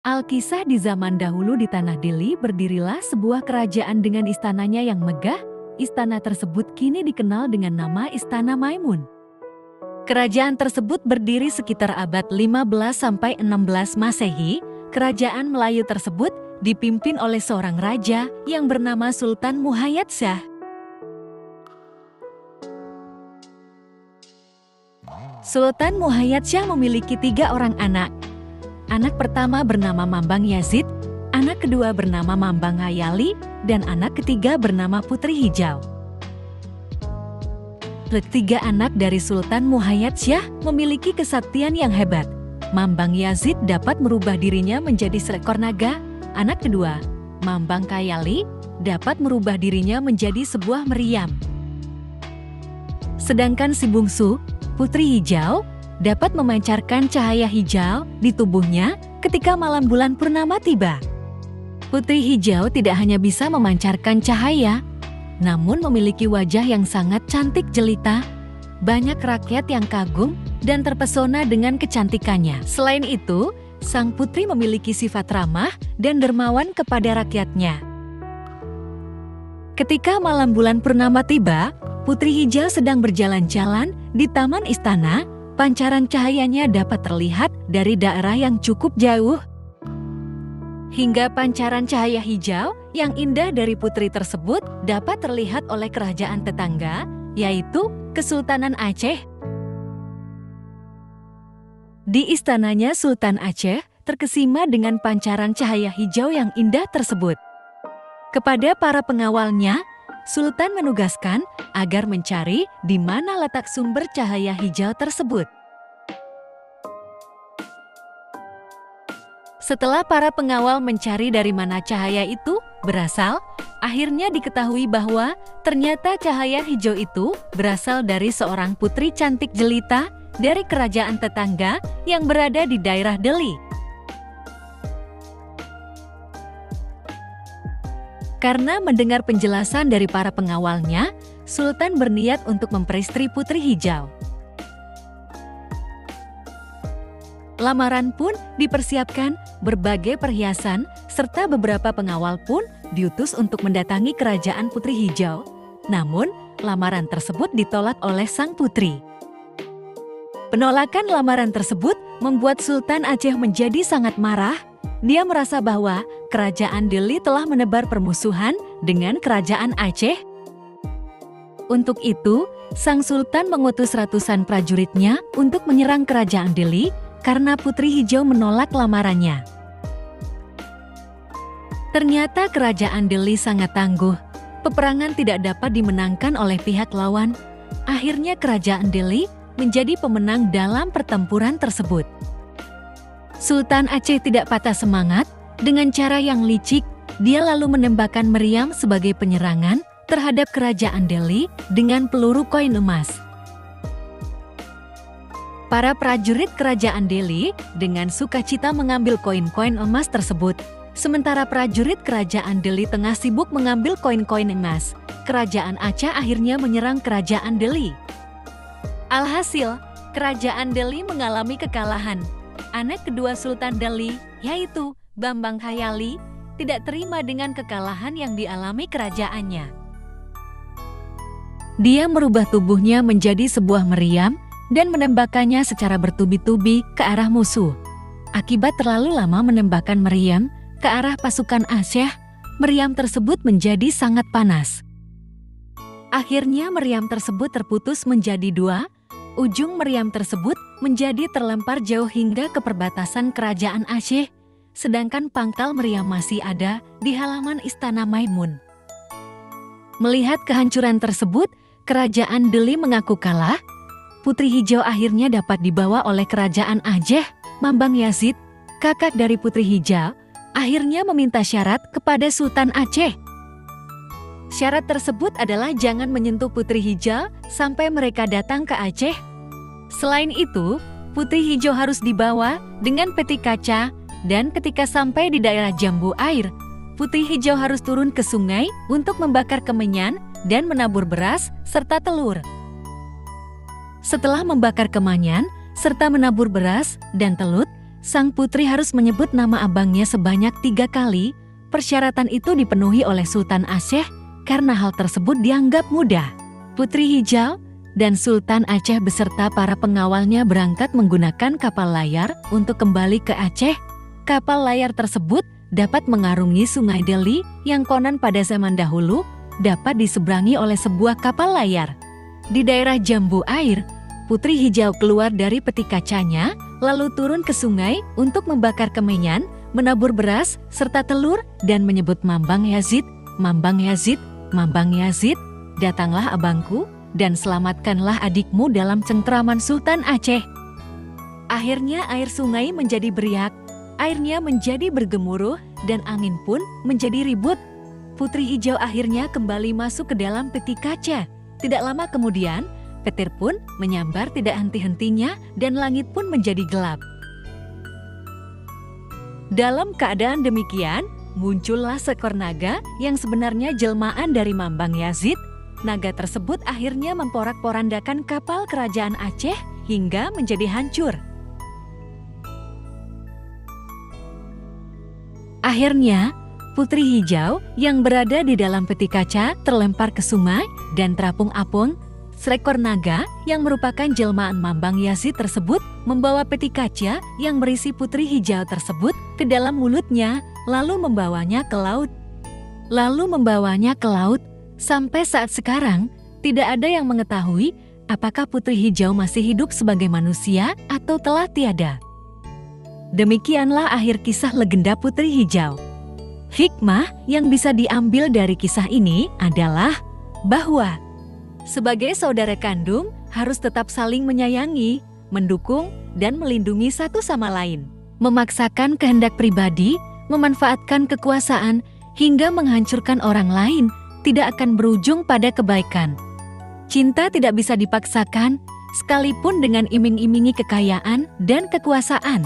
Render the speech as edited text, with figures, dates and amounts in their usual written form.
Alkisah di zaman dahulu di Tanah Delhi berdirilah sebuah kerajaan dengan istananya yang megah. Istana tersebut kini dikenal dengan nama Istana Maimun. Kerajaan tersebut berdiri sekitar abad 15–16 Masehi. Kerajaan Melayu tersebut dipimpin oleh seorang raja yang bernama Sultan Muhayyad Shah. Sultan Muhayyad Shah memiliki 3 orang anak. Anak pertama bernama Mambang Yazid, anak kedua bernama Mambang Hayali, dan anak ketiga bernama Putri Hijau. Ketiga anak dari Sultan Muhayyad Shah memiliki kesaktian yang hebat. Mambang Yazid dapat merubah dirinya menjadi seekor naga. Anak kedua, Mambang Hayali, dapat merubah dirinya menjadi sebuah meriam. Sedangkan si bungsu, Putri Hijau, dapat memancarkan cahaya hijau di tubuhnya ketika malam bulan purnama tiba. Putri Hijau tidak hanya bisa memancarkan cahaya, namun memiliki wajah yang sangat cantik jelita. Banyak rakyat yang kagum dan terpesona dengan kecantikannya. Selain itu, sang putri memiliki sifat ramah dan dermawan kepada rakyatnya. Ketika malam bulan purnama tiba, Putri Hijau sedang berjalan-jalan di taman istana. Pancaran cahayanya dapat terlihat dari daerah yang cukup jauh. Hingga pancaran cahaya hijau yang indah dari putri tersebut dapat terlihat oleh kerajaan tetangga, yaitu Kesultanan Aceh. Di istananya Sultan Aceh terkesima dengan pancaran cahaya hijau yang indah tersebut. Kepada para pengawalnya, Sultan menugaskan agar mencari di mana letak sumber cahaya hijau tersebut. Setelah para pengawal mencari dari mana cahaya itu berasal, akhirnya diketahui bahwa ternyata cahaya hijau itu berasal dari seorang putri cantik jelita dari kerajaan tetangga yang berada di daerah Delhi. Karena mendengar penjelasan dari para pengawalnya, Sultan berniat untuk memperistri Putri Hijau. Lamaran pun dipersiapkan, berbagai perhiasan, serta beberapa pengawal pun diutus untuk mendatangi kerajaan Putri Hijau. Namun, lamaran tersebut ditolak oleh sang putri. Penolakan lamaran tersebut membuat Sultan Aceh menjadi sangat marah. Dia merasa bahwa kerajaan Delhi telah menebar permusuhan dengan kerajaan Aceh. Untuk itu, sang sultan mengutus ratusan prajuritnya untuk menyerang kerajaan Delhi karena Putri Hijau menolak lamarannya. Ternyata kerajaan Delhi sangat tangguh. Peperangan tidak dapat dimenangkan oleh pihak lawan. Akhirnya kerajaan Delhi menjadi pemenang dalam pertempuran tersebut. Sultan Aceh tidak patah semangat. Dengan cara yang licik, dia lalu menembakkan meriam sebagai penyerangan terhadap kerajaan Delhi dengan peluru koin emas. Para prajurit kerajaan Delhi dengan sukacita mengambil koin-koin emas tersebut. Sementara prajurit kerajaan Delhi tengah sibuk mengambil koin-koin emas, kerajaan Aceh akhirnya menyerang kerajaan Delhi. Alhasil, kerajaan Delhi mengalami kekalahan. Anak kedua Sultan Delhi, yaitu Mambang Hayali, tidak terima dengan kekalahan yang dialami kerajaannya. Dia merubah tubuhnya menjadi sebuah meriam dan menembakkannya secara bertubi-tubi ke arah musuh. Akibat terlalu lama menembakkan meriam ke arah pasukan Aceh, meriam tersebut menjadi sangat panas. Akhirnya meriam tersebut terputus menjadi 2. Ujung meriam tersebut menjadi terlempar jauh hingga ke perbatasan kerajaan Aceh, sedangkan pangkal meriam masih ada di halaman Istana Maimun. Melihat kehancuran tersebut, kerajaan Delhi mengaku kalah. Putri Hijau akhirnya dapat dibawa oleh kerajaan Aceh. Mambang Yazid, kakak dari Putri Hijau, akhirnya meminta syarat kepada Sultan Aceh. Syarat tersebut adalah jangan menyentuh Putri Hijau sampai mereka datang ke Aceh. Selain itu, Putri Hijau harus dibawa dengan peti kaca, dan ketika sampai di daerah Jambu Air, Putri Hijau harus turun ke sungai untuk membakar kemenyan dan menabur beras serta telur. Setelah membakar kemenyan serta menabur beras dan telur, sang putri harus menyebut nama abangnya sebanyak 3 kali. Persyaratan itu dipenuhi oleh Sultan Aceh karena hal tersebut dianggap mudah. Putri Hijau dan Sultan Aceh beserta para pengawalnya berangkat menggunakan kapal layar untuk kembali ke Aceh. Kapal layar tersebut dapat mengarungi Sungai Deli yang konon pada zaman dahulu dapat diseberangi oleh sebuah kapal layar. Di daerah Jambu Air, Putri Hijau keluar dari peti kacanya, lalu turun ke sungai untuk membakar kemenyan, menabur beras, serta telur, dan menyebut Mambang Yazid, Mambang Yazid, Mambang Yazid, datanglah abangku, dan selamatkanlah adikmu dalam cengkeraman Sultan Aceh. Akhirnya air sungai menjadi beriak, airnya menjadi bergemuruh, dan angin pun menjadi ribut. Putri Hijau akhirnya kembali masuk ke dalam peti kaca. Tidak lama kemudian, petir pun menyambar tidak henti-hentinya dan langit pun menjadi gelap. Dalam keadaan demikian, muncullah seekor naga yang sebenarnya jelmaan dari Mambang Yazid. Naga tersebut akhirnya memporak-porandakan kapal kerajaan Aceh hingga menjadi hancur. Akhirnya, Putri Hijau yang berada di dalam peti kaca terlempar ke sungai dan terapung-apung. Seekor naga yang merupakan jelmaan Mambang Yazid tersebut membawa peti kaca yang berisi Putri Hijau tersebut ke dalam mulutnya, lalu membawanya ke laut. Sampai saat sekarang, tidak ada yang mengetahui apakah Putri Hijau masih hidup sebagai manusia atau telah tiada. Demikianlah akhir kisah legenda Putri Hijau. Hikmah yang bisa diambil dari kisah ini adalah bahwa sebagai saudara kandung harus tetap saling menyayangi, mendukung, dan melindungi satu sama lain. Memaksakan kehendak pribadi, memanfaatkan kekuasaan, hingga menghancurkan orang lain tidak akan berujung pada kebaikan. Cinta tidak bisa dipaksakan, sekalipun dengan iming-imingi kekayaan dan kekuasaan.